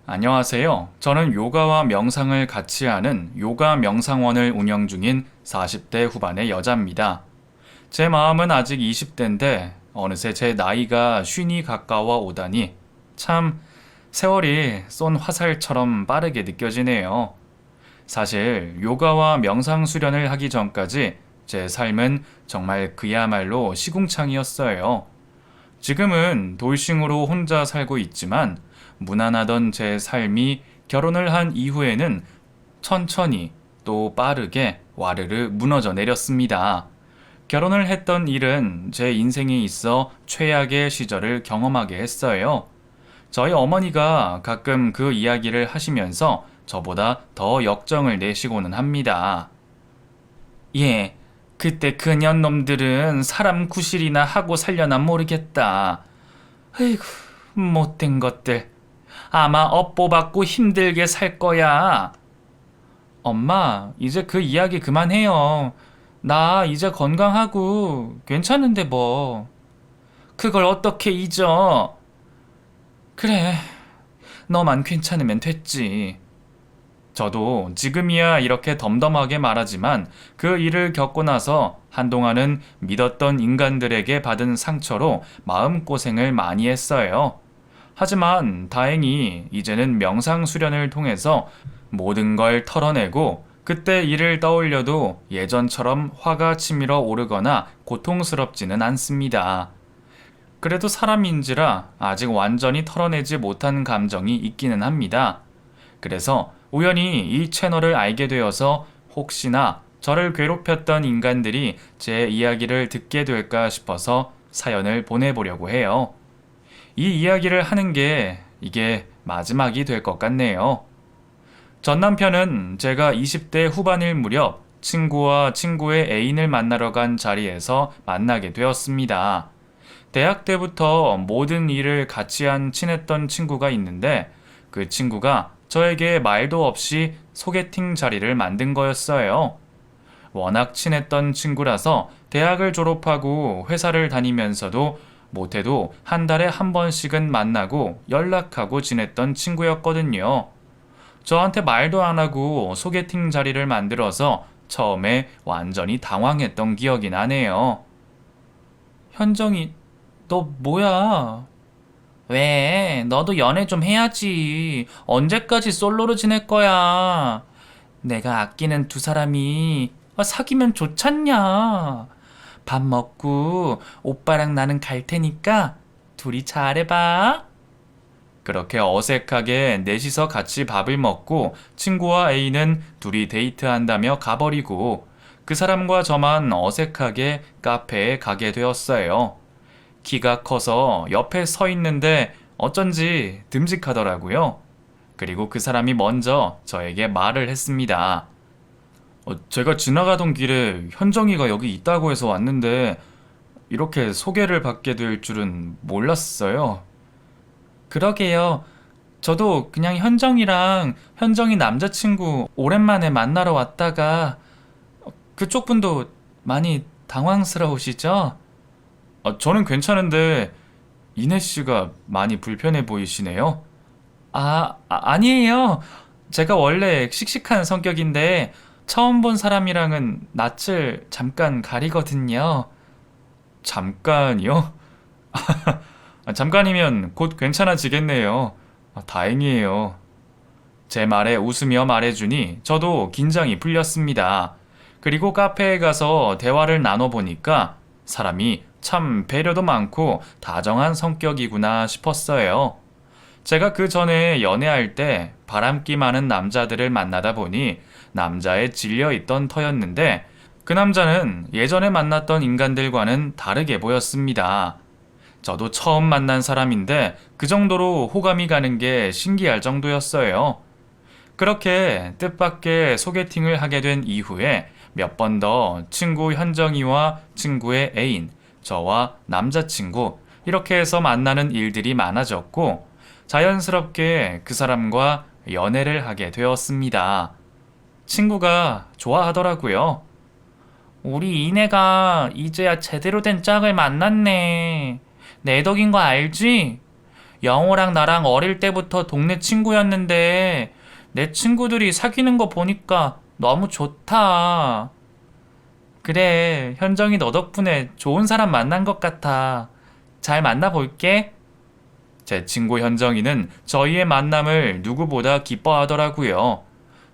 안녕하세요. 저는 요가와 명상을 같이 하는 요가 명상원을 운영 중인 40대 후반의 여자입니다. 제 마음은 아직 20대인데 어느새 제 나이가 쉰이 가까워 오다니 참 세월이 쏜 화살처럼 빠르게 느껴지네요. 사실 요가와 명상 수련을 하기 전까지 제 삶은 정말 그야말로 시궁창이었어요. 지금은 돌싱으로 혼자 살고 있지만 무난하던 제 삶이 결혼을 한 이후에는 천천히 또 빠르게 와르르 무너져 내렸습니다. 결혼을 했던 일은 제 인생에 있어 최악의 시절을 경험하게 했어요. 저희 어머니가 가끔 그 이야기를 하시면서 저보다 더 역정을 내시고는 합니다. 예, 그때 그년 놈들은 사람 구실이나 하고 살려나 모르겠다. 아이고, 못된 것들. 아마 업보받고 힘들게 살 거야. 엄마, 이제 그 이야기 그만해요. 나 이제 건강하고 괜찮은데 뭐. 그걸 어떻게 잊어? 그래, 너만 괜찮으면 됐지. 저도 지금이야 이렇게 덤덤하게 말하지만 그 일을 겪고 나서 한동안은 믿었던 인간들에게 받은 상처로 마음고생을 많이 했어요. 하지만 다행히 이제는 명상 수련을 통해서 모든 걸 털어내고 그때 일을 떠올려도 예전처럼 화가 치밀어 오르거나 고통스럽지는 않습니다. 그래도 사람인지라 아직 완전히 털어내지 못한 감정이 있기는 합니다. 그래서 우연히 이 채널을 알게 되어서 혹시나 저를 괴롭혔던 인간들이 제 이야기를 듣게 될까 싶어서 사연을 보내보려고 해요. 이 이야기를 하는 게 이게 마지막이 될 것 같네요. 전 남편은 제가 20대 후반일 무렵 친구와 친구의 애인을 만나러 간 자리에서 만나게 되었습니다. 대학 때부터 모든 일을 같이 한 친했던 친구가 있는데 그 친구가 저에게 말도 없이 소개팅 자리를 만든 거였어요. 워낙 친했던 친구라서 대학을 졸업하고 회사를 다니면서도 못해도 한 달에 한 번씩은 만나고 연락하고 지냈던 친구였거든요. 저한테 말도 안 하고 소개팅 자리를 만들어서 처음에 완전히 당황했던 기억이 나네요. 현정이, 너 뭐야? 왜? 너도 연애 좀 해야지. 언제까지 솔로로 지낼 거야? 내가 아끼는 두 사람이 사귀면 좋잖냐? 밥 먹고 오빠랑 나는 갈 테니까 둘이 잘해봐. 그렇게 어색하게 넷이서 같이 밥을 먹고 친구와 A는 둘이 데이트한다며 가버리고 그 사람과 저만 어색하게 카페에 가게 되었어요. 키가 커서 옆에 서 있는데 어쩐지 듬직하더라고요. 그리고 그 사람이 먼저 저에게 말을 했습니다. 제가 지나가던 길에 현정이가 여기 있다고 해서 왔는데 이렇게 소개를 받게 될 줄은 몰랐어요. 그러게요. 저도 그냥 현정이 남자친구 오랜만에 만나러 왔다가 그쪽 분도 많이 당황스러우시죠? 저는 괜찮은데 이내 씨가 많이 불편해 보이시네요. 아니에요. 제가 원래 씩씩한 성격인데 처음 본 사람이랑은 낯을 잠깐 가리거든요. 잠깐이요? 잠깐이면 곧 괜찮아지겠네요. 다행이에요. 제 말에 웃으며 말해주니 저도 긴장이 풀렸습니다. 그리고 카페에 가서 대화를 나눠보니까 사람이 참 배려도 많고 다정한 성격이구나 싶었어요. 제가 그 전에 연애할 때 바람기 많은 남자들을 만나다 보니 남자에 질려 있던 터였는데 그 남자는 예전에 만났던 인간들과는 다르게 보였습니다. 저도 처음 만난 사람인데 그 정도로 호감이 가는 게 신기할 정도였어요. 그렇게 뜻밖의 소개팅을 하게 된 이후에 몇 번 더 친구 현정이와 친구의 애인, 저와 남자친구 이렇게 해서 만나는 일들이 많아졌고 자연스럽게 그 사람과 연애를 하게 되었습니다. 친구가 좋아하더라고요. 우리 이내가 이제야 제대로 된 짝을 만났네. 내 덕인 거 알지? 영호랑 나랑 어릴 때부터 동네 친구였는데 내 친구들이 사귀는 거 보니까 너무 좋다. 그래, 현정이 너 덕분에 좋은 사람 만난 것 같아. 잘 만나볼게. 제 친구 현정이는 저희의 만남을 누구보다 기뻐하더라고요.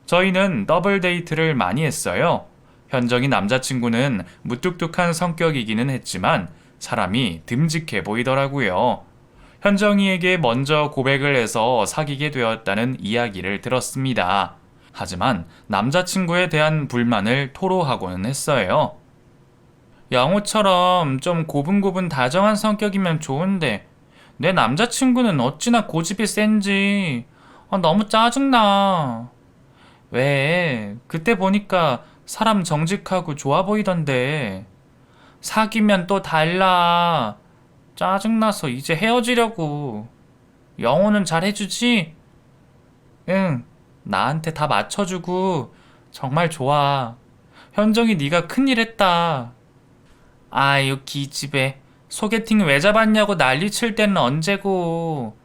저희는 더블 데이트를 많이 했어요. 현정이 남자친구는 무뚝뚝한 성격이기는 했지만 사람이 듬직해 보이더라고요. 현정이에게 먼저 고백을 해서 사귀게 되었다는 이야기를 들었습니다. 하지만 남자친구에 대한 불만을 토로하고는 했어요. 영호처럼 좀 고분고분 다정한 성격이면 좋은데 내 남자친구는 어찌나 고집이 센지 너무 짜증나. 왜? 그때 보니까 사람 정직하고 좋아 보이던데. 사귀면 또 달라. 짜증나서 이제 헤어지려고. 영호는 잘해주지? 응, 나한테 다 맞춰주고 정말 좋아. 현정이 네가 큰일 했다. 아유 기집애. 소개팅 왜 잡았냐고 난리 칠 때는 언제고.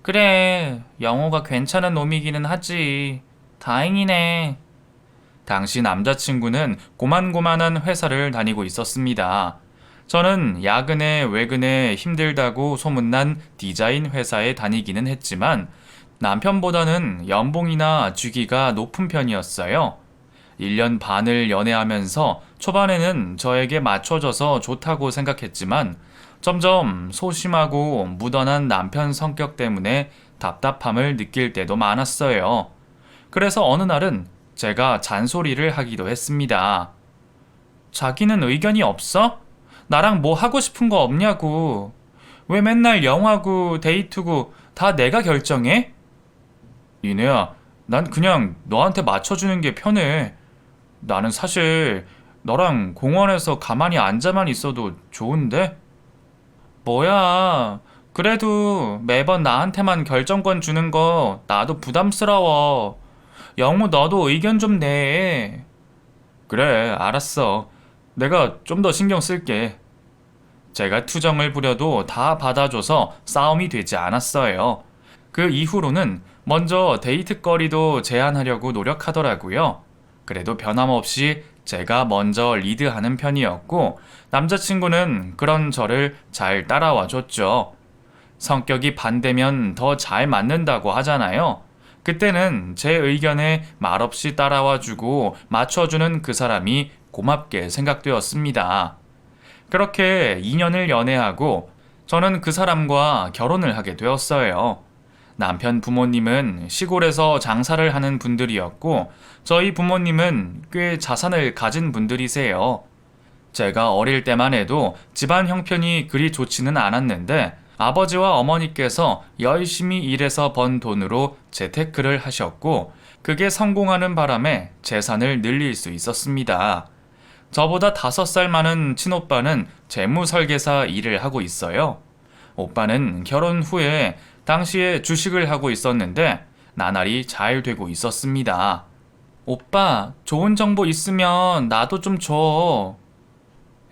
그래, 영호가 괜찮은 놈이기는 하지. 다행이네. 당시 남자친구는 고만고만한 회사를 다니고 있었습니다. 저는 야근에 외근에 힘들다고 소문난 디자인 회사에 다니기는 했지만 남편보다는 연봉이나 주기가 높은 편이었어요. 1년 반을 연애하면서 초반에는 저에게 맞춰져서 좋다고 생각했지만 점점 소심하고 무던한 남편 성격 때문에 답답함을 느낄 때도 많았어요. 그래서 어느 날은 제가 잔소리를 하기도 했습니다. 자기는 의견이 없어? 나랑 뭐 하고 싶은 거 없냐고. 왜 맨날 영화고 데이트고 다 내가 결정해? 이내야, 난 그냥 너한테 맞춰주는 게 편해. 나는 사실 너랑 공원에서 가만히 앉아만 있어도 좋은데? 뭐야, 그래도 매번 나한테만 결정권 주는 거 나도 부담스러워. 영우 너도 의견 좀 내. 그래, 알았어. 내가 좀 더 신경 쓸게. 제가 투정을 부려도 다 받아줘서 싸움이 되지 않았어요. 그 이후로는 먼저 데이트거리도 제안하려고 노력하더라고요. 그래도 변함없이 제가 먼저 리드하는 편이었고 남자친구는 그런 저를 잘 따라와 줬죠. 성격이 반대면 더 잘 맞는다고 하잖아요. 그때는 제 의견에 말없이 따라와 주고 맞춰주는 그 사람이 고맙게 생각되었습니다. 그렇게 2년을 연애하고 저는 그 사람과 결혼을 하게 되었어요. 남편 부모님은 시골에서 장사를 하는 분들이었고 저희 부모님은 꽤 자산을 가진 분들이세요. 제가 어릴 때만 해도 집안 형편이 그리 좋지는 않았는데 아버지와 어머니께서 열심히 일해서 번 돈으로 재테크를 하셨고 그게 성공하는 바람에 재산을 늘릴 수 있었습니다. 저보다 5살 많은 친오빠는 재무설계사 일을 하고 있어요. 오빠는 결혼 후에 당시에 주식을 하고 있었는데 나날이 잘 되고 있었습니다. 오빠, 좋은 정보 있으면 나도 좀 줘.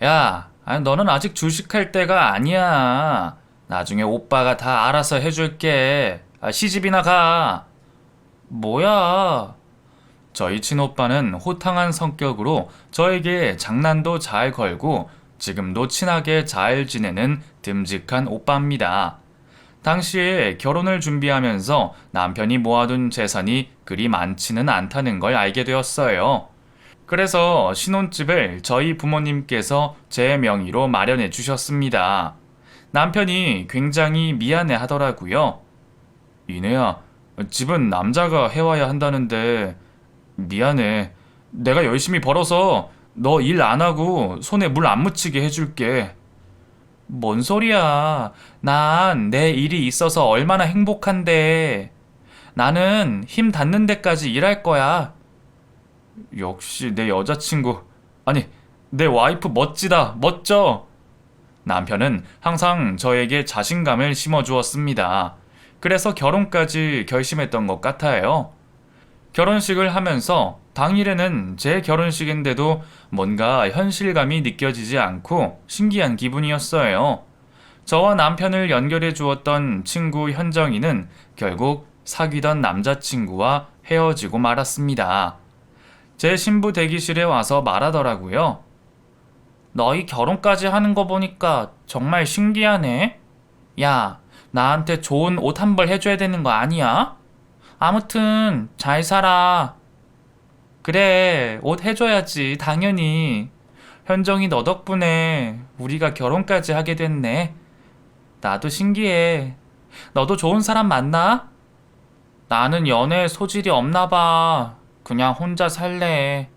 야, 너는 아직 주식할 때가 아니야. 나중에 오빠가 다 알아서 해줄게. 시집이나 가. 뭐야? 저희 친오빠는 호탕한 성격으로 저에게 장난도 잘 걸고 지금도 친하게 잘 지내는 듬직한 오빠입니다. 당시에 결혼을 준비하면서 남편이 모아둔 재산이 그리 많지는 않다는 걸 알게 되었어요. 그래서 신혼집을 저희 부모님께서 제 명의로 마련해 주셨습니다. 남편이 굉장히 미안해 하더라고요. 이내야, 집은 남자가 해와야 한다는데 미안해. 내가 열심히 벌어서 너 일 안 하고 손에 물 안 묻히게 해줄게. 뭔 소리야. 난 내 일이 있어서 얼마나 행복한데. 나는 힘 닿는 데까지 일할 거야. 역시 내 여자친구. 아니, 내 와이프 멋지다. 멋져. 남편은 항상 저에게 자신감을 심어주었습니다. 그래서 결혼까지 결심했던 것 같아요. 결혼식을 하면서 당일에는 제 결혼식인데도 뭔가 현실감이 느껴지지 않고 신기한 기분이었어요. 저와 남편을 연결해 주었던 친구 현정이는 결국 사귀던 남자친구와 헤어지고 말았습니다. 제 신부 대기실에 와서 말하더라고요. 너희 결혼까지 하는 거 보니까 정말 신기하네. 야, 나한테 좋은 옷 한 벌 해줘야 되는 거 아니야? 아무튼 잘 살아. 그래, 옷 해줘야지, 당연히. 현정이 너 덕분에 우리가 결혼까지 하게 됐네. 나도 신기해. 너도 좋은 사람 만나? 나는 연애에 소질이 없나 봐. 그냥 혼자 살래.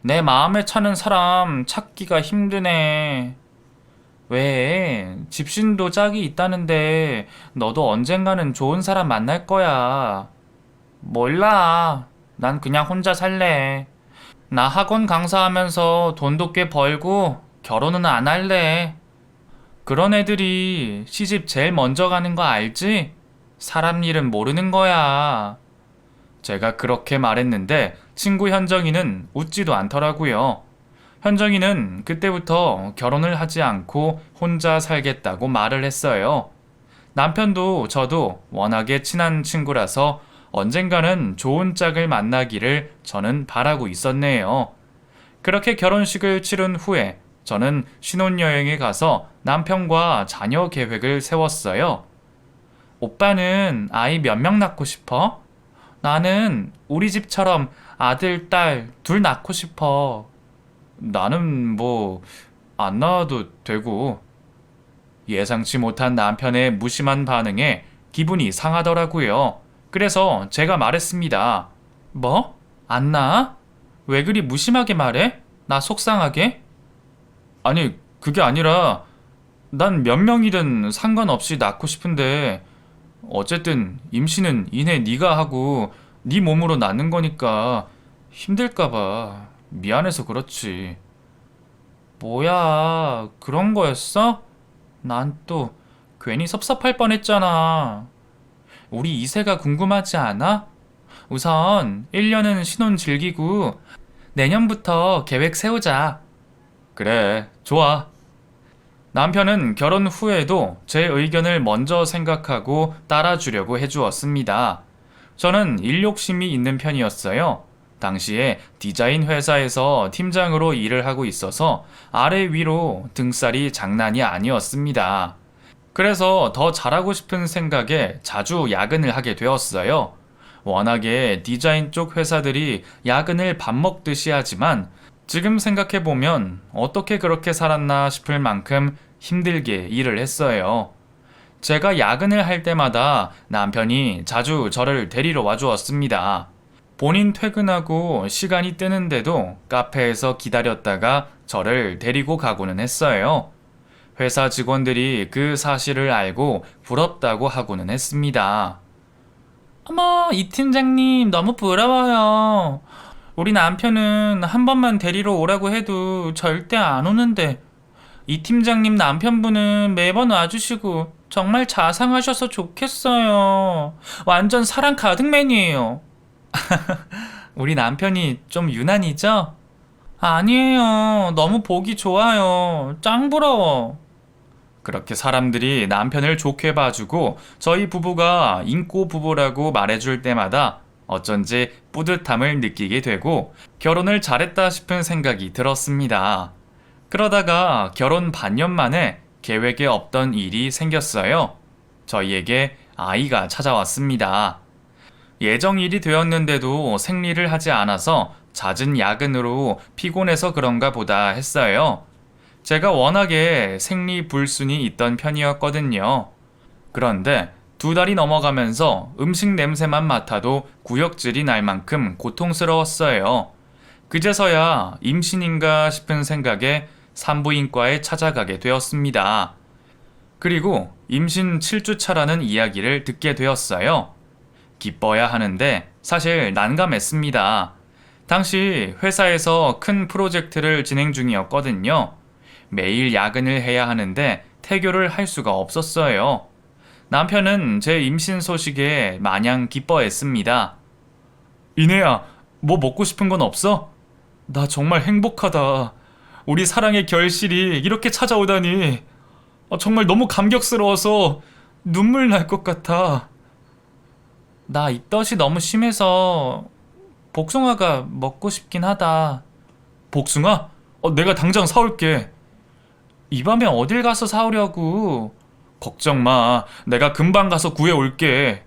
내 마음에 차는 사람 찾기가 힘드네. 왜? 집신도 짝이 있다는데 너도 언젠가는 좋은 사람 만날 거야. 몰라. 난 그냥 혼자 살래. 나 학원 강사하면서 돈도 꽤 벌고 결혼은 안 할래. 그런 애들이 시집 제일 먼저 가는 거 알지? 사람 일은 모르는 거야. 제가 그렇게 말했는데 친구 현정이는 웃지도 않더라고요. 현정이는 그때부터 결혼을 하지 않고 혼자 살겠다고 말을 했어요. 남편도 저도 워낙에 친한 친구라서 언젠가는 좋은 짝을 만나기를 저는 바라고 있었네요. 그렇게 결혼식을 치른 후에 저는 신혼여행에 가서 남편과 자녀 계획을 세웠어요. 오빠는 아이 몇 명 낳고 싶어? 나는 우리 집처럼 아들, 딸 둘 낳고 싶어. 나는 안 낳아도 되고. 예상치 못한 남편의 무심한 반응에 기분이 상하더라고요. 그래서 제가 말했습니다. 뭐? 안 낳아? 왜 그리 무심하게 말해? 나 속상하게? 아니, 그게 아니라 난 몇 명이든 상관없이 낳고 싶은데 어쨌든 임신은 이내 네가 하고 네 몸으로 낳는 거니까 힘들까 봐 미안해서 그렇지. 뭐야, 그런 거였어? 난 또 괜히 섭섭할 뻔했잖아. 우리 이세가 궁금하지 않아? 우선 1년은 신혼 즐기고 내년부터 계획 세우자. 그래, 좋아. 남편은 결혼 후에도 제 의견을 먼저 생각하고 따라주려고 해주었습니다. 저는 일 욕심이 있는 편이었어요. 당시에 디자인 회사에서 팀장으로 일을 하고 있어서 아래 위로 등살이 장난이 아니었습니다. 그래서 더 잘하고 싶은 생각에 자주 야근을 하게 되었어요. 워낙에 디자인 쪽 회사들이 야근을 밥 먹듯이 하지만 지금 생각해보면 어떻게 그렇게 살았나 싶을 만큼 힘들게 일을 했어요. 제가 야근을 할 때마다 남편이 자주 저를 데리러 와주었습니다. 본인 퇴근하고 시간이 뜨는데도 카페에서 기다렸다가 저를 데리고 가고는 했어요. 회사 직원들이 그 사실을 알고 부럽다고 하고는 했습니다. 어머, 이 팀장님 너무 부러워요. 우리 남편은 한 번만 데리러 오라고 해도 절대 안 오는데 이 팀장님 남편분은 매번 와주시고 정말 자상하셔서 좋겠어요. 완전 사랑 가득맨이에요. 우리 남편이 좀 유난이죠? 아니에요. 너무 보기 좋아요. 짱 부러워. 그렇게 사람들이 남편을 좋게 봐주고 저희 부부가 인고 부부라고 말해줄 때마다 어쩐지 뿌듯함을 느끼게 되고 결혼을 잘했다 싶은 생각이 들었습니다. 그러다가 결혼 반년 만에 계획에 없던 일이 생겼어요. 저희에게 아이가 찾아왔습니다. 예정일이 되었는데도 생리를 하지 않아서 잦은 야근으로 피곤해서 그런가 보다 했어요. 제가 워낙에 생리 불순이 있던 편이었거든요. 그런데 2달이 넘어가면서 음식 냄새만 맡아도 구역질이 날 만큼 고통스러웠어요. 그제서야 임신인가 싶은 생각에 산부인과에 찾아가게 되었습니다. 그리고 임신 7주차라는 이야기를 듣게 되었어요. 기뻐야 하는데 사실 난감했습니다. 당시 회사에서 큰 프로젝트를 진행 중이었거든요. 매일 야근을 해야 하는데 태교를 할 수가 없었어요. 남편은 제 임신 소식에 마냥 기뻐했습니다. 이내야, 뭐 먹고 싶은 건 없어? 나 정말 행복하다. 우리 사랑의 결실이 이렇게 찾아오다니. 정말 너무 감격스러워서 눈물 날 것 같아. 나 입덧이 너무 심해서 복숭아가 먹고 싶긴 하다. 복숭아? 내가 당장 사올게. 이 밤에 어딜 가서 사오려고? 걱정 마. 내가 금방 가서 구해올게.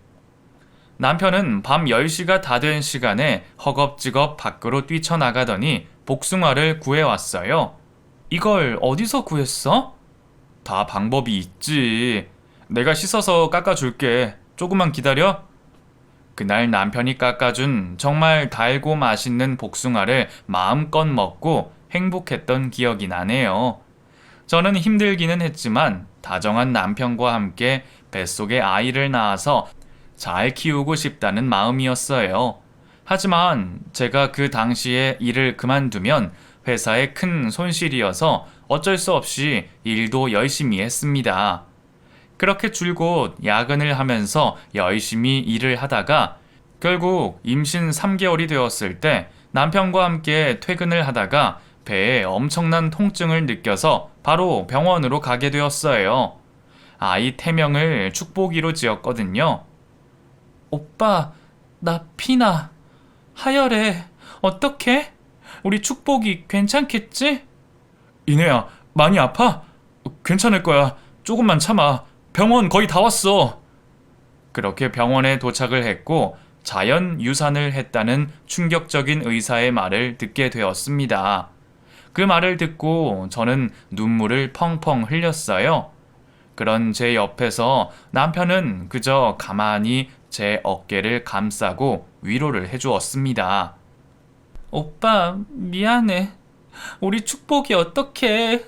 남편은 밤 10시가 다 된 시간에 허겁지겁 밖으로 뛰쳐나가더니 복숭아를 구해왔어요. 이걸 어디서 구했어? 다 방법이 있지. 내가 씻어서 깎아줄게. 조금만 기다려. 그날 남편이 깎아준 정말 달고 맛있는 복숭아를 마음껏 먹고 행복했던 기억이 나네요. 저는 힘들기는 했지만 다정한 남편과 함께 뱃속에 아이를 낳아서 잘 키우고 싶다는 마음이었어요. 하지만 제가 그 당시에 일을 그만두면 회사에 큰 손실이어서 어쩔 수 없이 일도 열심히 했습니다. 그렇게 줄곧 야근을 하면서 열심히 일을 하다가 결국 임신 3개월이 되었을 때 남편과 함께 퇴근을 하다가 배에 엄청난 통증을 느껴서 바로 병원으로 가게 되었어요. 아이 태명을 축복이로 지었거든요. 오빠, 나 피나. 하열해. 어떡해? 우리 축복이 괜찮겠지? 이내야, 많이 아파? 괜찮을 거야. 조금만 참아. 병원 거의 다 왔어. 그렇게 병원에 도착을 했고 자연 유산을 했다는 충격적인 의사의 말을 듣게 되었습니다. 그 말을 듣고 저는 눈물을 펑펑 흘렸어요. 그런 제 옆에서 남편은 그저 가만히 제 어깨를 감싸고 위로를 해주었습니다. 오빠, 미안해. 우리 축복이 어떡해.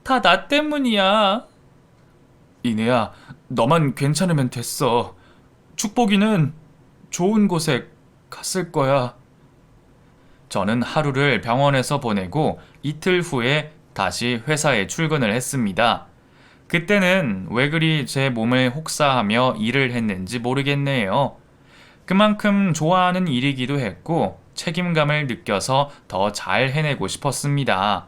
다 나 때문이야. 이내야, 너만 괜찮으면 됐어. 축복이는 좋은 곳에 갔을 거야. 저는 하루를 병원에서 보내고 이틀 후에 다시 회사에 출근을 했습니다. 그때는 왜 그리 제 몸을 혹사하며 일을 했는지 모르겠네요. 그만큼 좋아하는 일이기도 했고 책임감을 느껴서 더 잘 해내고 싶었습니다.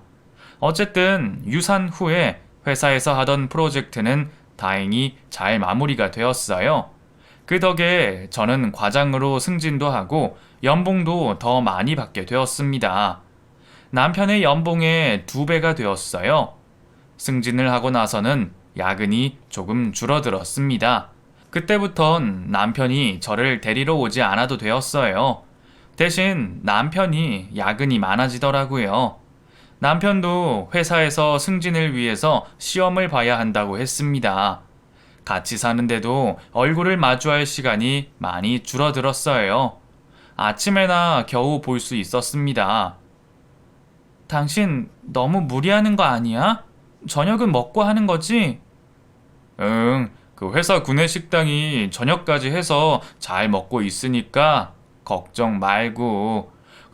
어쨌든 유산 후에 회사에서 하던 프로젝트는 다행히 잘 마무리가 되었어요. 그 덕에 저는 과장으로 승진도 하고 연봉도 더 많이 받게 되었습니다. 남편의 연봉의 2배가 되었어요. 승진을 하고 나서는 야근이 조금 줄어들었습니다. 그때부턴 남편이 저를 데리러 오지 않아도 되었어요. 대신 남편이 야근이 많아지더라고요. 남편도 회사에서 승진을 위해서 시험을 봐야 한다고 했습니다. 같이 사는데도 얼굴을 마주할 시간이 많이 줄어들었어요. 아침에나 겨우 볼 수 있었습니다. 당신 너무 무리하는 거 아니야? 저녁은 먹고 하는 거지? 응, 그 회사 구내식당이 저녁까지 해서 잘 먹고 있으니까 걱정 말고.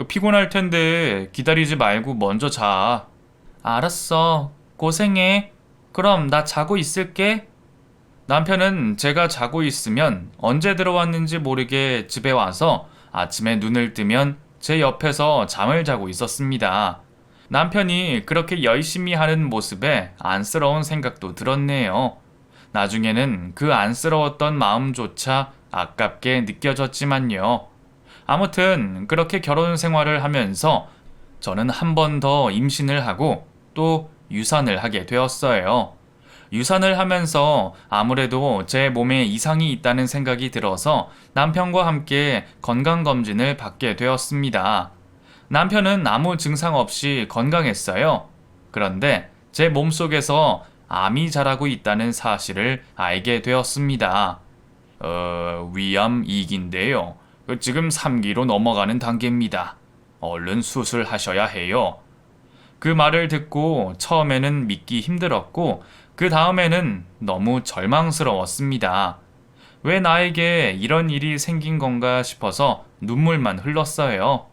피곤할 텐데 기다리지 말고 먼저 자. 알았어. 고생해. 그럼 나 자고 있을게. 남편은 제가 자고 있으면 언제 들어왔는지 모르게 집에 와서 아침에 눈을 뜨면 제 옆에서 잠을 자고 있었습니다. 남편이 그렇게 열심히 하는 모습에 안쓰러운 생각도 들었네요. 나중에는 그 안쓰러웠던 마음조차 아깝게 느껴졌지만요. 아무튼 그렇게 결혼 생활을 하면서 저는 한 번 더 임신을 하고 또 유산을 하게 되었어요. 유산을 하면서 아무래도 제 몸에 이상이 있다는 생각이 들어서 남편과 함께 건강검진을 받게 되었습니다. 남편은 아무 증상 없이 건강했어요. 그런데 제 몸속에서 암이 자라고 있다는 사실을 알게 되었습니다. 위암 2기인데요. 지금 3기로 넘어가는 단계입니다. 얼른 수술하셔야 해요. 그 말을 듣고 처음에는 믿기 힘들었고 그 다음에는 너무 절망스러웠습니다. 왜 나에게 이런 일이 생긴 건가 싶어서 눈물만 흘렀어요.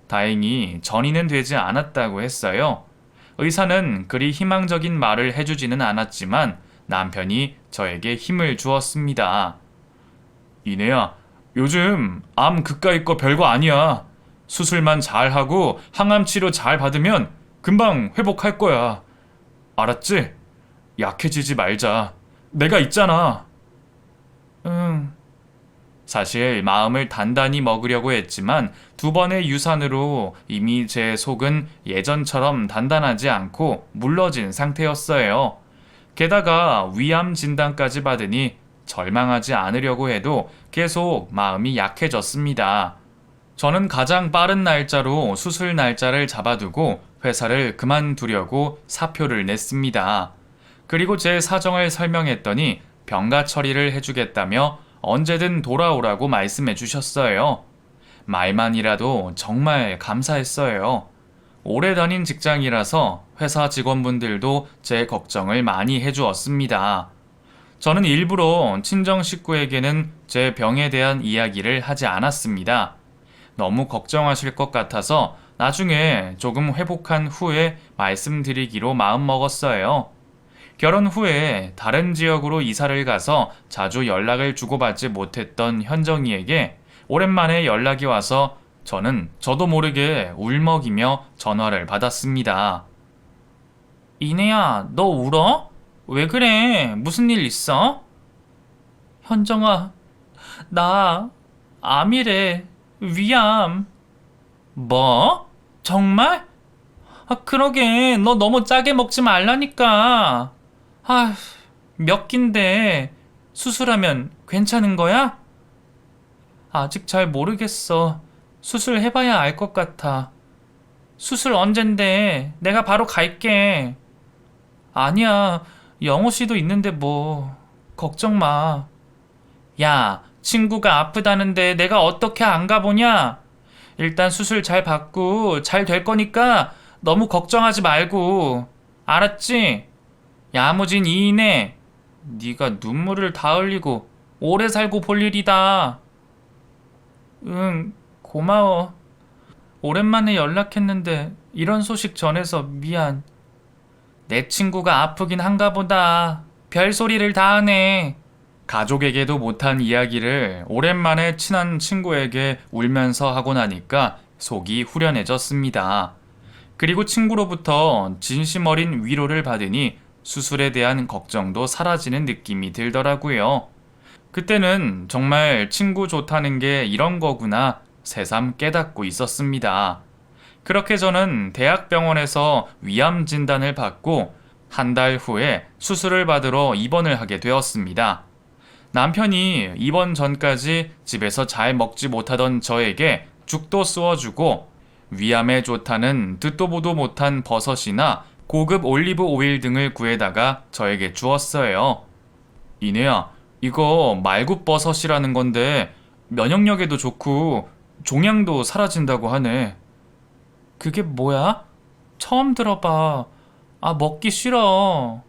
다행히 전이는 되지 않았다고 했어요. 의사는 그리 희망적인 말을 해주지는 않았지만 남편이 저에게 힘을 주었습니다. 이내야, 요즘 암 그까이 거 별거 아니야. 수술만 잘하고 항암 치료 잘 받으면 금방 회복할 거야. 알았지? 약해지지 말자. 내가 있잖아. 응. 사실 마음을 단단히 먹으려고 했지만 두 번의 유산으로 이미 제 속은 예전처럼 단단하지 않고 물러진 상태였어요. 게다가 위암 진단까지 받으니 절망하지 않으려고 해도 계속 마음이 약해졌습니다. 저는 가장 빠른 날짜로 수술 날짜를 잡아두고 회사를 그만두려고 사표를 냈습니다. 그리고 제 사정을 설명했더니 병가 처리를 해주겠다며 언제든 돌아오라고 말씀해 주셨어요. 말만이라도 정말 감사했어요. 오래 다닌 직장이라서 회사 직원분들도 제 걱정을 많이 해주었습니다. 저는 일부러 친정 식구에게는 제 병에 대한 이야기를 하지 않았습니다. 너무 걱정하실 것 같아서 나중에 조금 회복한 후에 말씀드리기로 마음먹었어요. 결혼 후에 다른 지역으로 이사를 가서 자주 연락을 주고받지 못했던 현정이에게 오랜만에 연락이 와서 저는 저도 모르게 울먹이며 전화를 받았습니다. 이내야, 너 울어? 왜 그래? 무슨 일 있어? 현정아, 나 암이래. 위암. 뭐? 정말? 그러게. 너 너무 짜게 먹지 말라니까. 몇 끼인데 수술하면 괜찮은 거야? 아직 잘 모르겠어. 수술해봐야 알 것 같아. 수술 언젠데? 내가 바로 갈게. 아니야. 영호 씨도 있는데 뭐. 걱정 마. 야, 친구가 아프다는데 내가 어떻게 안 가보냐? 일단 수술 잘 받고 잘 될 거니까 너무 걱정하지 말고. 알았지? 야무진 이인해. 네가 눈물을 다 흘리고 오래 살고 볼 일이다. 응, 고마워. 오랜만에 연락했는데 이런 소식 전해서 미안. 내 친구가 아프긴 한가 보다. 별소리를 다 하네. 가족에게도 못한 이야기를 오랜만에 친한 친구에게 울면서 하고 나니까 속이 후련해졌습니다. 그리고 친구로부터 진심 어린 위로를 받으니 수술에 대한 걱정도 사라지는 느낌이 들더라고요. 그때는 정말 친구 좋다는 게 이런 거구나 새삼 깨닫고 있었습니다. 그렇게 저는 대학병원에서 위암 진단을 받고 한 달 후에 수술을 받으러 입원을 하게 되었습니다. 남편이 입원 전까지 집에서 잘 먹지 못하던 저에게 죽도 쏘아주고 위암에 좋다는 듣도 보도 못한 버섯이나 고급 올리브 오일 등을 구해다가 저에게 주었어요. 이내야, 이거 말굽버섯이라는 건데 면역력에도 좋고 종양도 사라진다고 하네. 그게 뭐야? 처음 들어봐. 먹기 싫어.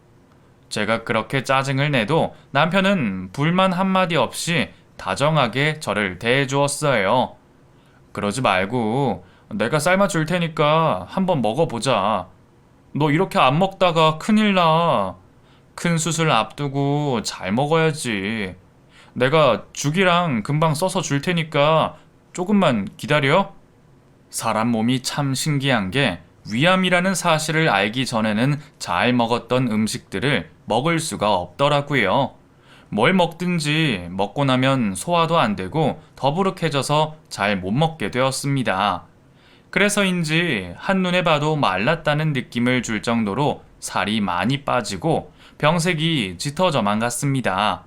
제가 그렇게 짜증을 내도 남편은 불만 한마디 없이 다정하게 저를 대해주었어요. 그러지 말고 내가 삶아줄 테니까 한번 먹어보자. 너 이렇게 안 먹다가 큰일 나. 큰 수술 앞두고 잘 먹어야지. 내가 죽이랑 금방 써서 줄 테니까 조금만 기다려. 사람 몸이 참 신기한 게 위암이라는 사실을 알기 전에는 잘 먹었던 음식들을 먹을 수가 없더라고요. 뭘 먹든지 먹고 나면 소화도 안 되고 더부룩해져서 잘 못 먹게 되었습니다. 그래서인지 한눈에 봐도 말랐다는 느낌을 줄 정도로 살이 많이 빠지고 병색이 짙어져만 갔습니다.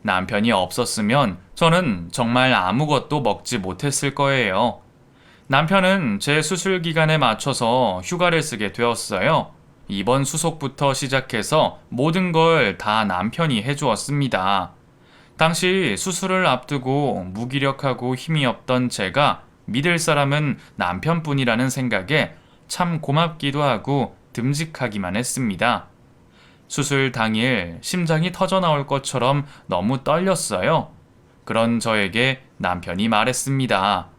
남편이 없었으면 저는 정말 아무것도 먹지 못했을 거예요. 남편은 제 수술 기간에 맞춰서 휴가를 쓰게 되었어요. 이번 수속부터 시작해서 모든 걸 다 남편이 해주었습니다. 당시 수술을 앞두고 무기력하고 힘이 없던 제가 믿을 사람은 남편뿐이라는 생각에 참 고맙기도 하고 듬직하기만 했습니다. 수술 당일 심장이 터져 나올 것처럼 너무 떨렸어요. 그런 저에게 남편이 말했습니다.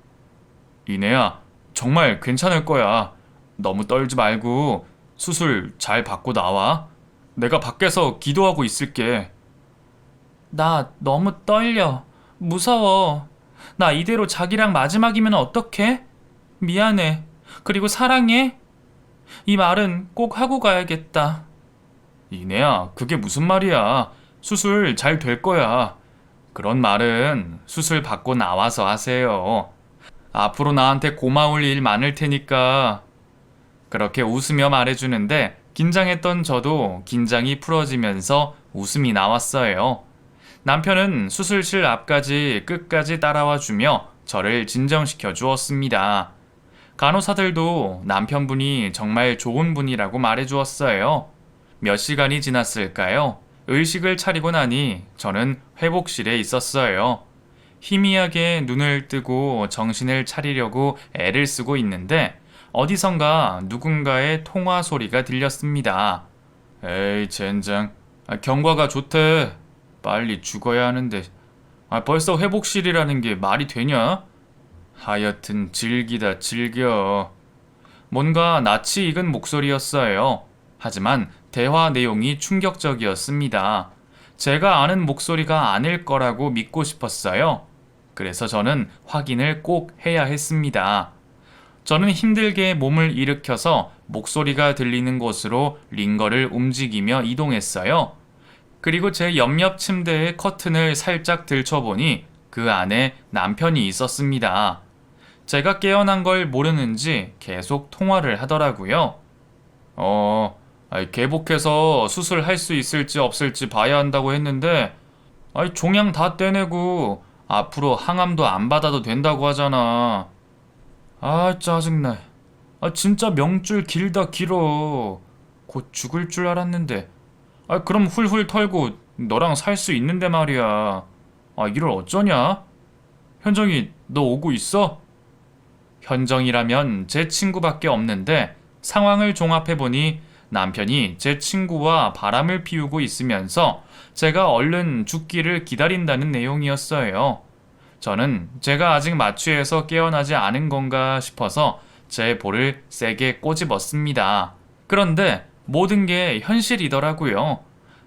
이내야, 정말 괜찮을 거야. 너무 떨지 말고 수술 잘 받고 나와. 내가 밖에서 기도하고 있을게. 나 너무 떨려. 무서워. 나 이대로 자기랑 마지막이면 어떡해? 미안해. 그리고 사랑해. 이 말은 꼭 하고 가야겠다. 이내야, 그게 무슨 말이야? 수술 잘 될 거야. 그런 말은 수술 받고 나와서 하세요. 앞으로 나한테 고마울 일 많을 테니까. 그렇게 웃으며 말해주는데 긴장했던 저도 긴장이 풀어지면서 웃음이 나왔어요. 남편은 수술실 앞까지 끝까지 따라와 주며 저를 진정시켜 주었습니다. 간호사들도 남편분이 정말 좋은 분이라고 말해 주었어요. 몇 시간이 지났을까요? 의식을 차리고 나니 저는 회복실에 있었어요. 희미하게 눈을 뜨고 정신을 차리려고 애를 쓰고 있는데 어디선가 누군가의 통화 소리가 들렸습니다. 에이, 젠장. 경과가 좋대. 빨리 죽어야 하는데. 벌써 회복실이라는 게 말이 되냐? 하여튼 즐기다 즐겨. 뭔가 낯이 익은 목소리였어요. 하지만 대화 내용이 충격적이었습니다. 제가 아는 목소리가 아닐 거라고 믿고 싶었어요. 그래서 저는 확인을 꼭 해야 했습니다. 저는 힘들게 몸을 일으켜서 목소리가 들리는 곳으로 링거를 움직이며 이동했어요. 그리고 제 옆옆 침대의 커튼을 살짝 들춰보니 그 안에 남편이 있었습니다. 제가 깨어난 걸 모르는지 계속 통화를 하더라고요. 개복해서 수술할 수 있을지 없을지 봐야 한다고 했는데, 종양 다 떼내고 앞으로 항암도 안 받아도 된다고 하잖아. 짜증나. 진짜 명줄 길다 길어. 곧 죽을 줄 알았는데. 그럼 훌훌 털고 너랑 살 수 있는데 말이야. 이걸 어쩌냐? 현정이, 너 오고 있어? 현정이라면 제 친구밖에 없는데 상황을 종합해보니 남편이 제 친구와 바람을 피우고 있으면서 제가 얼른 죽기를 기다린다는 내용이었어요. 저는 제가 아직 마취해서 깨어나지 않은 건가 싶어서 제 볼을 세게 꼬집었습니다. 그런데 모든 게 현실이더라고요.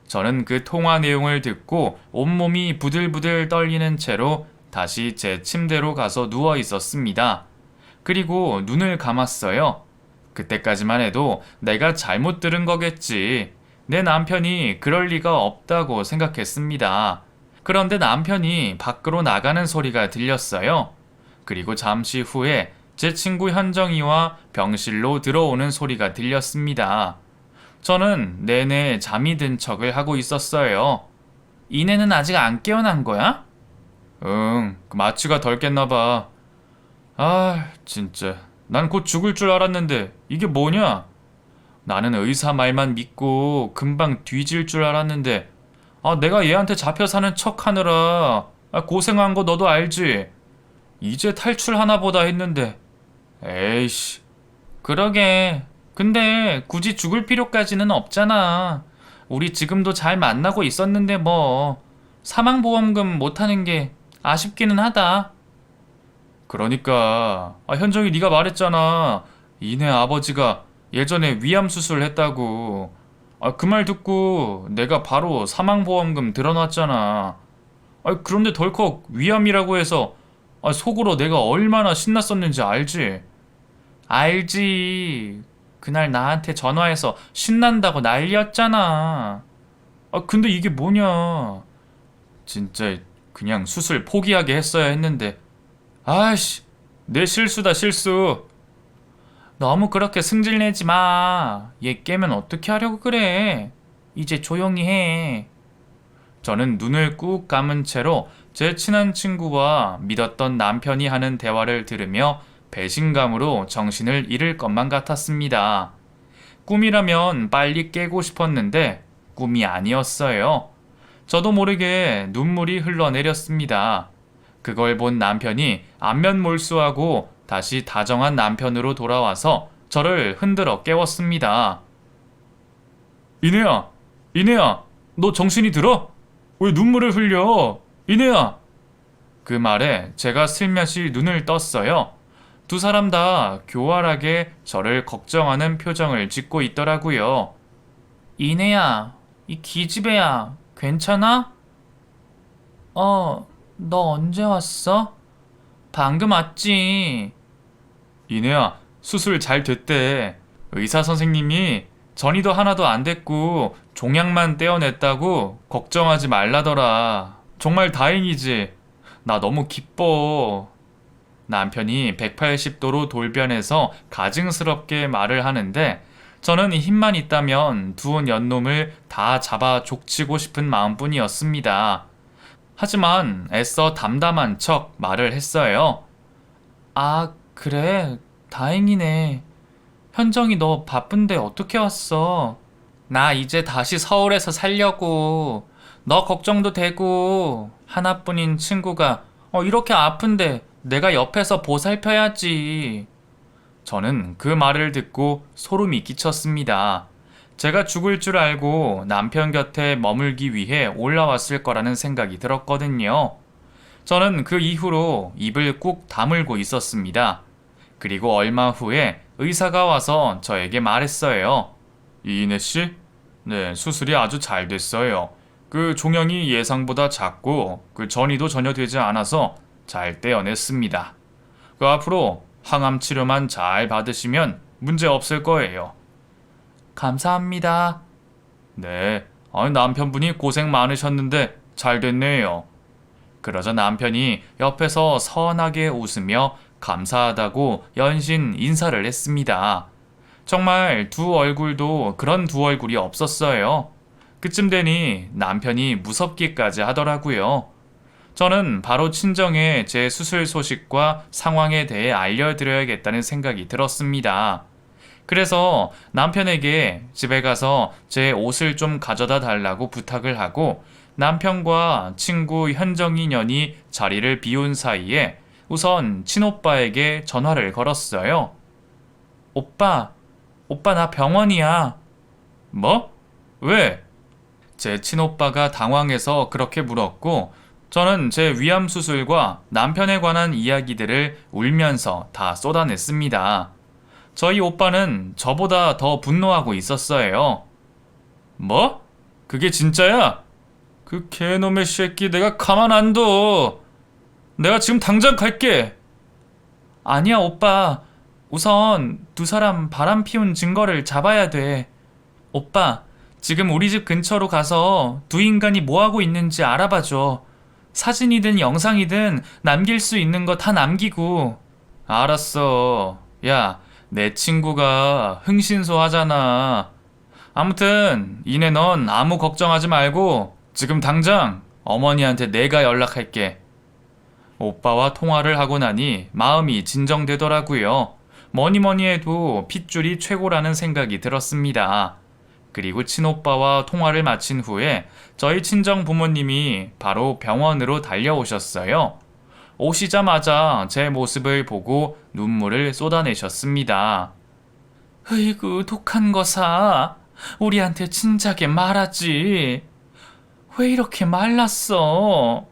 저는 그 통화 내용을 듣고 온몸이 부들부들 떨리는 채로 다시 제 침대로 가서 누워 있었습니다. 그리고 눈을 감았어요. 그때까지만 해도 내가 잘못 들은 거겠지. 내 남편이 그럴 리가 없다고 생각했습니다. 그런데 남편이 밖으로 나가는 소리가 들렸어요. 그리고 잠시 후에 제 친구 현정이와 병실로 들어오는 소리가 들렸습니다. 저는 내내 잠이 든 척을 하고 있었어요. 이내는 아직 안 깨어난 거야? 응, 마취가 덜 깼나 봐. 진짜. 난 곧 죽을 줄 알았는데 이게 뭐냐? 나는 의사 말만 믿고 금방 뒤질 줄 알았는데 내가 얘한테 잡혀 사는 척 하느라 고생한 거 너도 알지? 이제 탈출하나 보다 했는데 에이씨. 그러게. 근데 굳이 죽을 필요까지는 없잖아. 우리 지금도 잘 만나고 있었는데 뭐 사망보험금 못하는 게 아쉽기는 하다. 그러니까 현정이 네가 말했잖아. 이내 아버지가 예전에 위암 수술 했다고. 그 말 듣고 내가 바로 사망보험금 들어놨잖아. 그런데 덜컥 위암이라고 해서 속으로 내가 얼마나 신났었는지 알지? 알지. 그날 나한테 전화해서 신난다고 난리였잖아. 근데 이게 뭐냐. 진짜 그냥 수술 포기하게 했어야 했는데. 내 실수다 실수. 너무 그렇게 승질내지 마. 얘 깨면 어떻게 하려고 그래. 이제 조용히 해. 저는 눈을 꾹 감은 채로 제 친한 친구와 믿었던 남편이 하는 대화를 들으며 배신감으로 정신을 잃을 것만 같았습니다. 꿈이라면 빨리 깨고 싶었는데 꿈이 아니었어요. 저도 모르게 눈물이 흘러내렸습니다. 그걸 본 남편이 안면몰수하고 다시 다정한 남편으로 돌아와서 저를 흔들어 깨웠습니다. 이내야, 너 정신이 들어? 왜 눈물을 흘려? 이내야! 그 말에 제가 슬며시 눈을 떴어요. 두 사람 다 교활하게 저를 걱정하는 표정을 짓고 있더라고요. 이내야, 이 기집애야, 괜찮아? 너 언제 왔어? 방금 왔지. 이내야, 수술 잘 됐대. 의사 선생님이 전이도 하나도 안 됐고 종양만 떼어냈다고 걱정하지 말라더라. 정말 다행이지. 나 너무 기뻐. 남편이 180도로 돌변해서 가증스럽게 말을 하는데 저는 힘만 있다면 두 연놈을 다 잡아 족치고 싶은 마음뿐이었습니다. 하지만 애써 담담한 척 말을 했어요. 아, 그래. 다행이네. 현정이 너 바쁜데 어떻게 왔어? 나 이제 다시 서울에서 살려고. 너 걱정도 되고. 하나뿐인 친구가 이렇게 아픈데 내가 옆에서 보살펴야지. 저는 그 말을 듣고 소름이 끼쳤습니다. 제가 죽을 줄 알고 남편 곁에 머물기 위해 올라왔을 거라는 생각이 들었거든요. 저는 그 이후로 입을 꾹 다물고 있었습니다. 그리고 얼마 후에 의사가 와서 저에게 말했어요. 이인혜 씨? 네, 수술이 아주 잘 됐어요. 그 종양이 예상보다 작고 그 전이도 전혀 되지 않아서 잘 떼어냈습니다. 그 앞으로 항암 치료만 잘 받으시면 문제 없을 거예요. 감사합니다. 네, 남편분이 고생 많으셨는데 잘 됐네요. 그러자 남편이 옆에서 선하게 웃으며 감사하다고 연신 인사를 했습니다. 정말 두 얼굴도 그런 두 얼굴이 없었어요. 그쯤 되니 남편이 무섭기까지 하더라고요. 저는 바로 친정에 제 수술 소식과 상황에 대해 알려드려야겠다는 생각이 들었습니다. 그래서 남편에게 집에 가서 제 옷을 좀 가져다 달라고 부탁을 하고 남편과 친구 현정이 년이 자리를 비운 사이에 우선 친오빠에게 전화를 걸었어요. 오빠 나 병원이야. 뭐? 왜? 제 친오빠가 당황해서 그렇게 물었고 저는 제 위암 수술과 남편에 관한 이야기들을 울면서 다 쏟아냈습니다. 저희 오빠는 저보다 더 분노하고 있었어요. 뭐? 그게 진짜야? 그 개놈의 새끼 내가 가만 안 둬. 내가 지금 당장 갈게. 아니야, 오빠. 우선 두 사람 바람 피운 증거를 잡아야 돼. 오빠, 지금 우리 집 근처로 가서 두 인간이 뭐하고 있는지 알아봐줘. 사진이든 영상이든 남길 수 있는 거 다 남기고. 알았어. 야, 내 친구가 흥신소하잖아. 아무튼 이내 넌 아무 걱정하지 말고 지금 당장 어머니한테 내가 연락할게. 오빠와 통화를 하고 나니 마음이 진정되더라고요. 뭐니뭐니 해도 핏줄이 최고라는 생각이 들었습니다. 그리고 친오빠와 통화를 마친 후에 저희 친정 부모님이 바로 병원으로 달려오셨어요. 오시자마자 제 모습을 보고 눈물을 쏟아내셨습니다. 으이구, 독한 거사. 우리한테 진작에 말하지. 왜 이렇게 말랐어?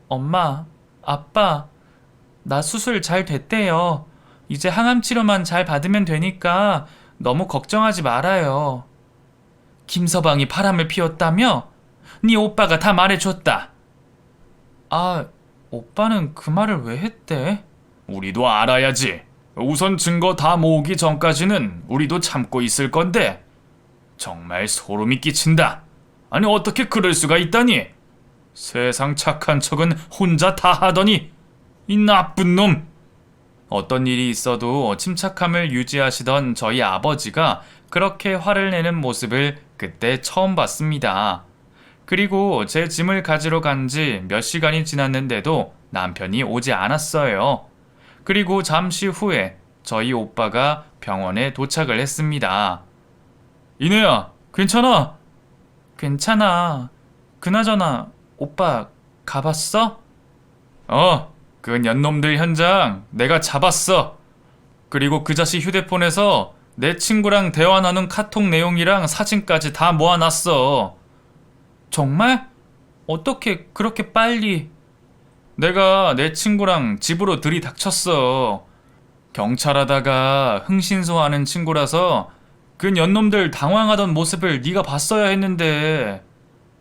엄마, 아빠, 나 수술 잘 됐대요. 이제 항암 치료만 잘 받으면 되니까 너무 걱정하지 말아요. 김서방이 바람을 피웠다며? 네 오빠가 다 말해줬다. 아, 오빠는 그 말을 왜 했대? 우리도 알아야지. 우선 증거 다 모으기 전까지는 우리도 참고 있을 건데. 정말 소름이 끼친다. 아니 어떻게 그럴 수가 있다니? 세상 착한 척은 혼자 다 하더니 이 나쁜 놈. 어떤 일이 있어도 침착함을 유지하시던 저희 아버지가 그렇게 화를 내는 모습을 그때 처음 봤습니다. 그리고 제 짐을 가지러 간 지 몇 시간이 지났는데도 남편이 오지 않았어요. 그리고 잠시 후에 저희 오빠가 병원에 도착을 했습니다. 이내야, 괜찮아? 괜찮아. 그나저나 오빠 가봤어? 그 년놈들 현장 내가 잡았어. 그리고 그 자식 휴대폰에서 내 친구랑 대화 나눈 카톡 내용이랑 사진까지 다 모아놨어. 정말? 어떻게 그렇게 빨리? 내가 내 친구랑 집으로 들이닥쳤어. 경찰하다가 흥신소하는 친구라서 그 년놈들 당황하던 모습을 네가 봤어야 했는데.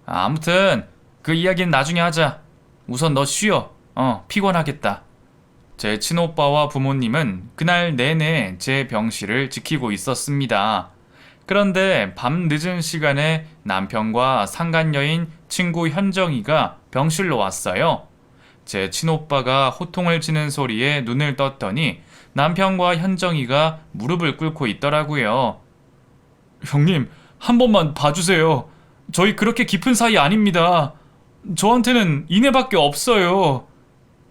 아무튼 그 이야기는 나중에 하자. 우선 너 쉬어. 피곤하겠다. 제 친오빠와 부모님은 그날 내내 제 병실을 지키고 있었습니다. 그런데 밤 늦은 시간에 남편과 상간녀인 친구 현정이가 병실로 왔어요. 제 친오빠가 호통을 치는 소리에 눈을 떴더니 남편과 현정이가 무릎을 꿇고 있더라고요. 형님, 한 번만 봐주세요. 저희 그렇게 깊은 사이 아닙니다. 저한테는 이내밖에 없어요.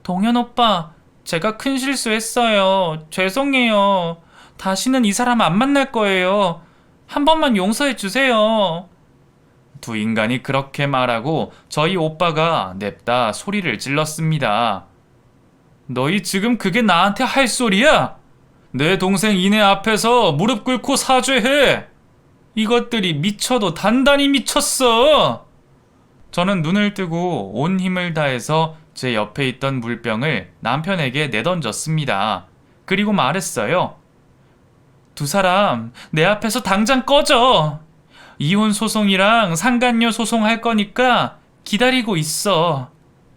동현 오빠, 제가 큰 실수했어요. 죄송해요. 다시는 이 사람 안 만날 거예요. 한 번만 용서해 주세요. 두 인간이 그렇게 말하고 저희 오빠가 냅다 소리를 질렀습니다. 너희 지금 그게 나한테 할 소리야? 내 동생 이내 앞에서 무릎 꿇고 사죄해. 이것들이 미쳐도 단단히 미쳤어. 저는 눈을 뜨고 온 힘을 다해서 제 옆에 있던 물병을 남편에게 내던졌습니다. 그리고 말했어요. 두 사람 내 앞에서 당장 꺼져. 이혼 소송이랑 상간녀 소송할 거니까 기다리고 있어.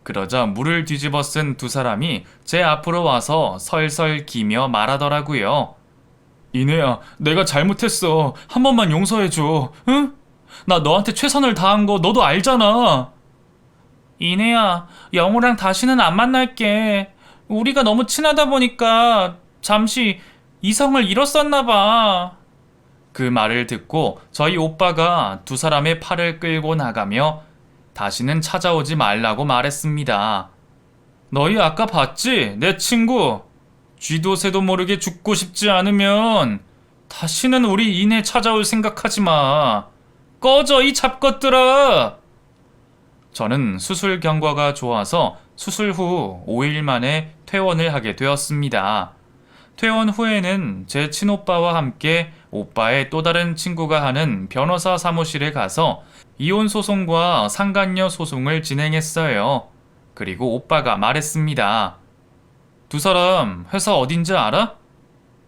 그러자 물을 뒤집어 쓴 두 사람이 제 앞으로 와서 설설 기며 말하더라고요. 이내야, 내가 잘못했어. 한 번만 용서해줘. 응? 나 너한테 최선을 다한 거 너도 알잖아. 이내야, 영호랑 다시는 안 만날게. 우리가 너무 친하다 보니까 잠시 이성을 잃었었나 봐. 그 말을 듣고 저희 오빠가 두 사람의 팔을 끌고 나가며 다시는 찾아오지 말라고 말했습니다. 너희 아까 봤지? 내 친구. 쥐도 새도 모르게 죽고 싶지 않으면 다시는 우리 이내 찾아올 생각하지 마. 꺼져, 이 잡것들아. 저는 수술 경과가 좋아서 수술 후 5일 만에 퇴원을 하게 되었습니다. 퇴원 후에는 제 친오빠와 함께 오빠의 또 다른 친구가 하는 변호사 사무실에 가서 이혼 소송과 상간녀 소송을 진행했어요. 그리고 오빠가 말했습니다. 두 사람 회사 어딘지 알아?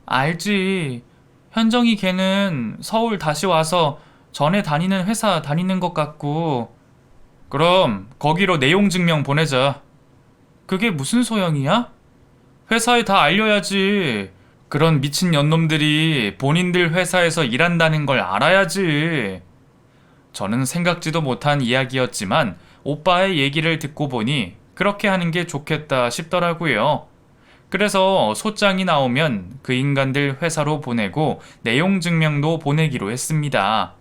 알지. 현정이 걔는 서울 다시 와서 전에 다니는 회사 다니는 것 같고. 그럼 거기로 내용 증명 보내자. 그게 무슨 소용이야? 회사에 다 알려야지. 그런 미친 년놈들이 본인들 회사에서 일한다는 걸 알아야지. 저는 생각지도 못한 이야기였지만 오빠의 얘기를 듣고 보니 그렇게 하는 게 좋겠다 싶더라고요. 그래서 소장이 나오면 그 인간들 회사로 보내고 내용 증명도 보내기로 했습니다.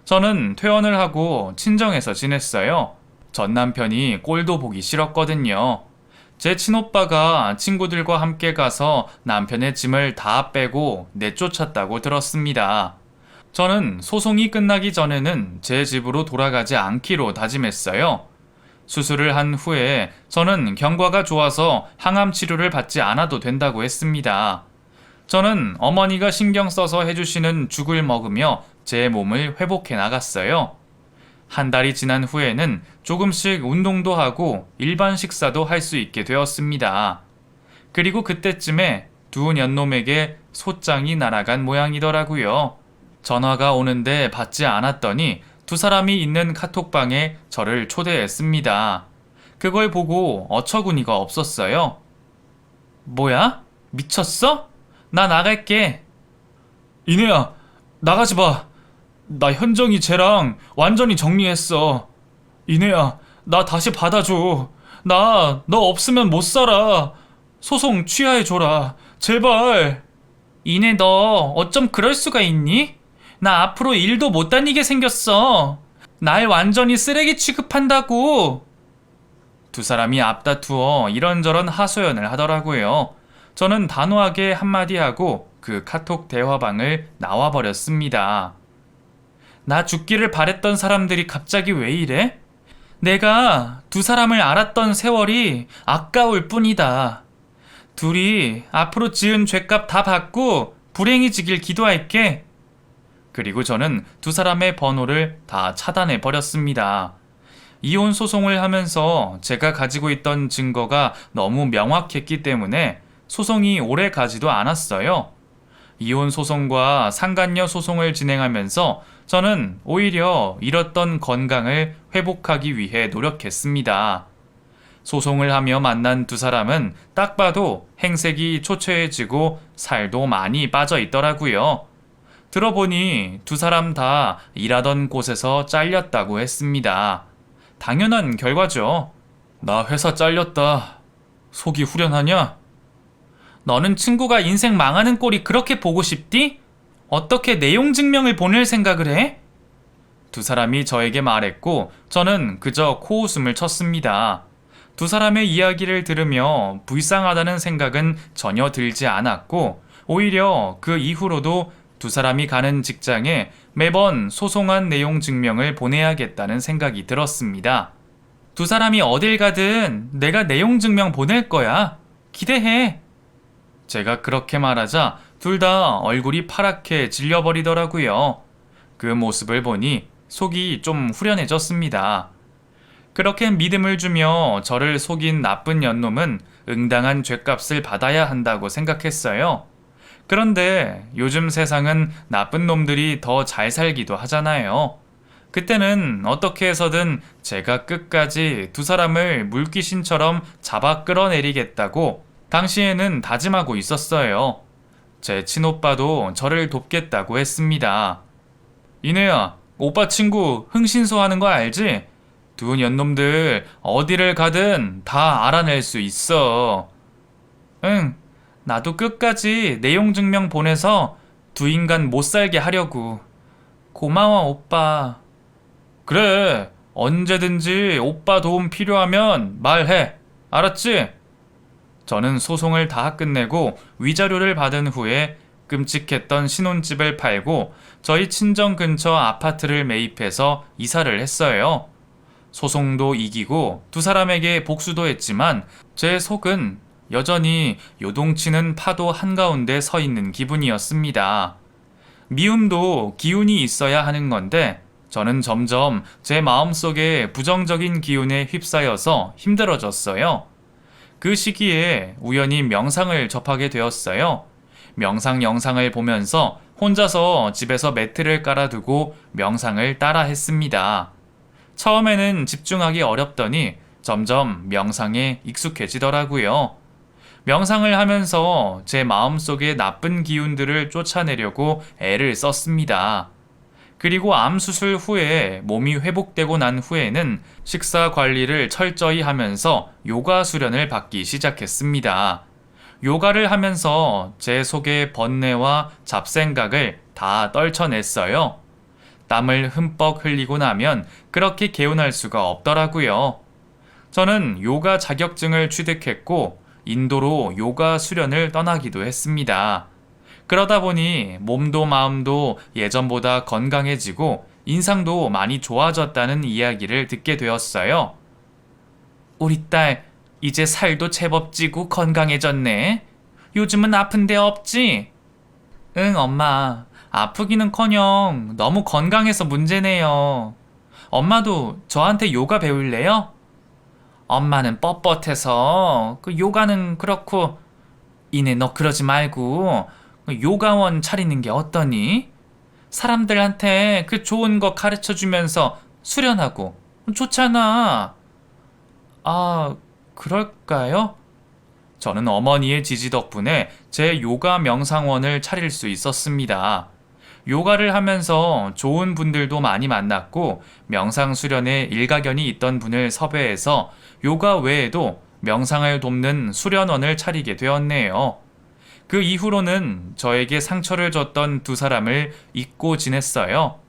저는 퇴원을 하고 친정에서 지냈어요. 전 남편이 꼴도 보기 싫었거든요. 제 친오빠가 친구들과 함께 가서 남편의 짐을 다 빼고 내쫓았다고 들었습니다. 저는 소송이 끝나기 전에는 제 집으로 돌아가지 않기로 다짐했어요. 수술을 한 후에 저는 경과가 좋아서 항암 치료를 받지 않아도 된다고 했습니다. 저는 어머니가 신경 써서 해주시는 죽을 먹으며 제 몸을 회복해 나갔어요. 한 달이 지난 후에는 조금씩 운동도 하고 일반 식사도 할 수 있게 되었습니다. 그리고 그때쯤에 두 년놈에게 소장이 날아간 모양이더라고요. 전화가 오는데 받지 않았더니 두 사람이 있는 카톡방에 저를 초대했습니다. 그걸 보고 어처구니가 없었어요. 뭐야? 미쳤어? 나 나갈게. 이내야, 나가지 마. 나 현정이 쟤랑 완전히 정리했어. 이내야, 나 다시 받아줘. 나 너 없으면 못 살아. 소송 취하해줘라. 제발. 이내 너 어쩜 그럴 수가 있니? 나 앞으로 일도 못 다니게 생겼어. 날 완전히 쓰레기 취급한다고. 두 사람이 앞다투어 이런저런 하소연을 하더라고요. 저는 단호하게 한마디 하고 그 카톡 대화방을 나와버렸습니다. 나 죽기를 바랬던 사람들이 갑자기 왜 이래? 내가 두 사람을 알았던 세월이 아까울 뿐이다. 둘이 앞으로 지은 죄값 다 받고 불행해지길 기도할게. 그리고 저는 두 사람의 번호를 다 차단해 버렸습니다. 이혼 소송을 하면서 제가 가지고 있던 증거가 너무 명확했기 때문에 소송이 오래 가지도 않았어요. 이혼 소송과 상간녀 소송을 진행하면서 저는 오히려 잃었던 건강을 회복하기 위해 노력했습니다. 소송을 하며 만난 두 사람은 딱 봐도 행색이 초췌해지고 살도 많이 빠져 있더라고요. 들어보니 두 사람 다 일하던 곳에서 잘렸다고 했습니다. 당연한 결과죠. 나 회사 잘렸다. 속이 후련하냐? 너는 친구가 인생 망하는 꼴이 그렇게 보고 싶디? 어떻게 내용 증명을 보낼 생각을 해? 두 사람이 저에게 말했고 저는 그저 코웃음을 쳤습니다. 두 사람의 이야기를 들으며 불쌍하다는 생각은 전혀 들지 않았고 오히려 그 이후로도 두 사람이 가는 직장에 매번 소송한 내용 증명을 보내야겠다는 생각이 들었습니다. 두 사람이 어딜 가든 내가 내용 증명 보낼 거야. 기대해. 제가 그렇게 말하자 둘 다 얼굴이 파랗게 질려버리더라고요. 그 모습을 보니 속이 좀 후련해졌습니다. 그렇게 믿음을 주며 저를 속인 나쁜 연놈은 응당한 죗값을 받아야 한다고 생각했어요. 그런데 요즘 세상은 나쁜 놈들이 더 잘 살기도 하잖아요. 그때는 어떻게 해서든 제가 끝까지 두 사람을 물귀신처럼 잡아 끌어내리겠다고 당시에는 다짐하고 있었어요. 제 친오빠도 저를 돕겠다고 했습니다. 이내야, 오빠 친구 흥신소 하는 거 알지? 두 년놈들 어디를 가든 다 알아낼 수 있어. 응, 나도 끝까지 내용 증명 보내서 두 인간 못 살게 하려고. 고마워, 오빠. 그래, 언제든지 오빠 도움 필요하면 말해. 알았지? 저는 소송을 다 끝내고 위자료를 받은 후에 끔찍했던 신혼집을 팔고 저희 친정 근처 아파트를 매입해서 이사를 했어요. 소송도 이기고 두 사람에게 복수도 했지만 제 속은 여전히 요동치는 파도 한가운데 서 있는 기분이었습니다. 미움도 기운이 있어야 하는 건데 저는 점점 제 마음속에 부정적인 기운에 휩싸여서 힘들어졌어요. 그 시기에 우연히 명상을 접하게 되었어요. 명상 영상을 보면서 혼자서 집에서 매트를 깔아두고 명상을 따라 했습니다. 처음에는 집중하기 어렵더니 점점 명상에 익숙해지더라고요. 명상을 하면서 제 마음속의 나쁜 기운들을 쫓아내려고 애를 썼습니다. 그리고 암 수술 후에 몸이 회복되고 난 후에는 식사 관리를 철저히 하면서 요가 수련을 받기 시작했습니다. 요가를 하면서 제 속의 번뇌와 잡생각을 다 떨쳐냈어요. 땀을 흠뻑 흘리고 나면 그렇게 개운할 수가 없더라고요. 저는 요가 자격증을 취득했고 인도로 요가 수련을 떠나기도 했습니다. 그러다 보니 몸도 마음도 예전보다 건강해지고 인상도 많이 좋아졌다는 이야기를 듣게 되었어요. 우리 딸, 이제 살도 제법 찌고 건강해졌네. 요즘은 아픈 데 없지? 응, 엄마. 아프기는커녕 너무 건강해서 문제네요. 엄마도 저한테 요가 배울래요? 엄마는 뻣뻣해서 그 요가는 그렇고. 이내 너 그러지 말고 요가원 차리는 게 어떠니? 사람들한테 그 좋은 거 가르쳐 주면서 수련하고. 좋잖아. 아, 그럴까요? 저는 어머니의 지지 덕분에 제 요가 명상원을 차릴 수 있었습니다. 요가를 하면서 좋은 분들도 많이 만났고 명상 수련에 일가견이 있던 분을 섭외해서 요가 외에도 명상을 돕는 수련원을 차리게 되었네요. 그 이후로는 저에게 상처를 줬던 두 사람을 잊고 지냈어요.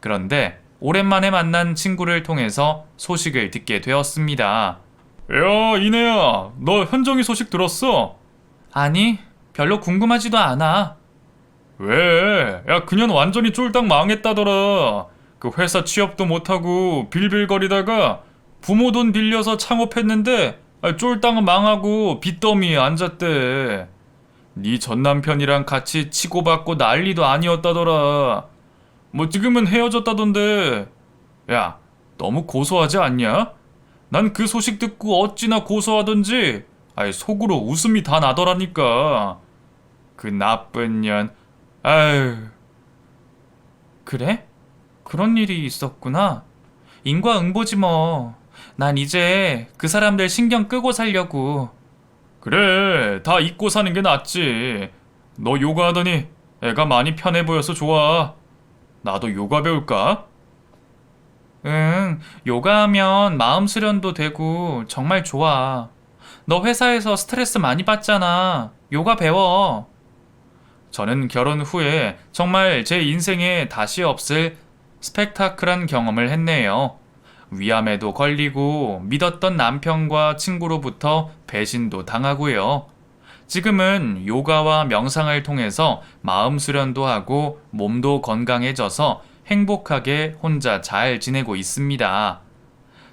그런데 오랜만에 만난 친구를 통해서 소식을 듣게 되었습니다. 야, 이내야, 너 현정이 소식 들었어? 아니, 별로 궁금하지도 않아. 왜? 야, 그년 완전히 쫄딱 망했다더라. 그 회사 취업도 못하고 빌빌거리다가 부모 돈 빌려서 창업했는데 쫄딱 망하고 빚더미에 앉았대. 네 전남편이랑 같이 치고받고 난리도 아니었다더라. 뭐 지금은 헤어졌다던데. 야, 너무 고소하지 않냐? 난 그 소식 듣고 어찌나 고소하던지 속으로 웃음이 다 나더라니까. 그 나쁜 년. 아유. 그래? 그런 일이 있었구나. 인과응보지 뭐. 난 이제 그 사람들 신경 끄고 살려고. 그래, 다 잊고 사는 게 낫지. 너 요가하더니 애가 많이 편해 보여서 좋아. 나도 요가 배울까? 응, 요가하면 마음 수련도 되고 정말 좋아. 너 회사에서 스트레스 많이 받잖아. 요가 배워. 저는 결혼 후에 정말 제 인생에 다시 없을 스펙타클한 경험을 했네요. 위암에도 걸리고 믿었던 남편과 친구로부터 배신도 당하고요. 지금은 요가와 명상을 통해서 마음 수련도 하고 몸도 건강해져서 행복하게 혼자 잘 지내고 있습니다.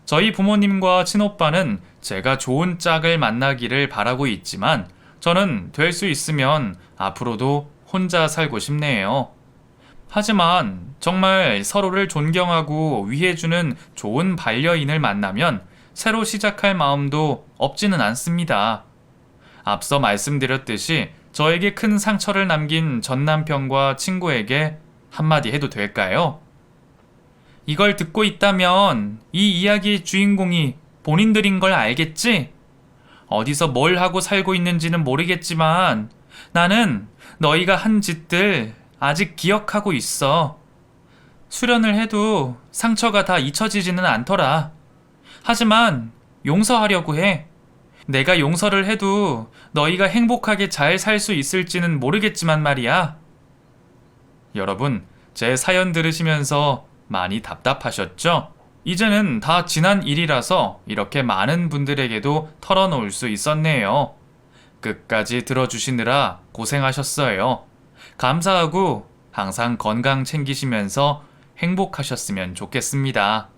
저희 부모님과 친오빠는 제가 좋은 짝을 만나기를 바라고 있지만 저는 될 수 있으면 앞으로도 혼자 살고 싶네요. 하지만 정말 서로를 존경하고 위해주는 좋은 반려인을 만나면 새로 시작할 마음도 없지는 않습니다. 앞서 말씀드렸듯이 저에게 큰 상처를 남긴 전 남편과 친구에게 한마디 해도 될까요? 이걸 듣고 있다면 이 이야기의 주인공이 본인들인 걸 알겠지? 어디서 뭘 하고 살고 있는지는 모르겠지만 나는 너희가 한 짓들 아직 기억하고 있어. 수련을 해도 상처가 다 잊혀지지는 않더라. 하지만 용서하려고 해. 내가 용서를 해도 너희가 행복하게 잘 살 수 있을지는 모르겠지만 말이야. 여러분, 제 사연 들으시면서 많이 답답하셨죠? 이제는 다 지난 일이라서 이렇게 많은 분들에게도 털어놓을 수 있었네요. 끝까지 들어주시느라 고생하셨어요. 감사하고 항상 건강 챙기시면서 행복하셨으면 좋겠습니다.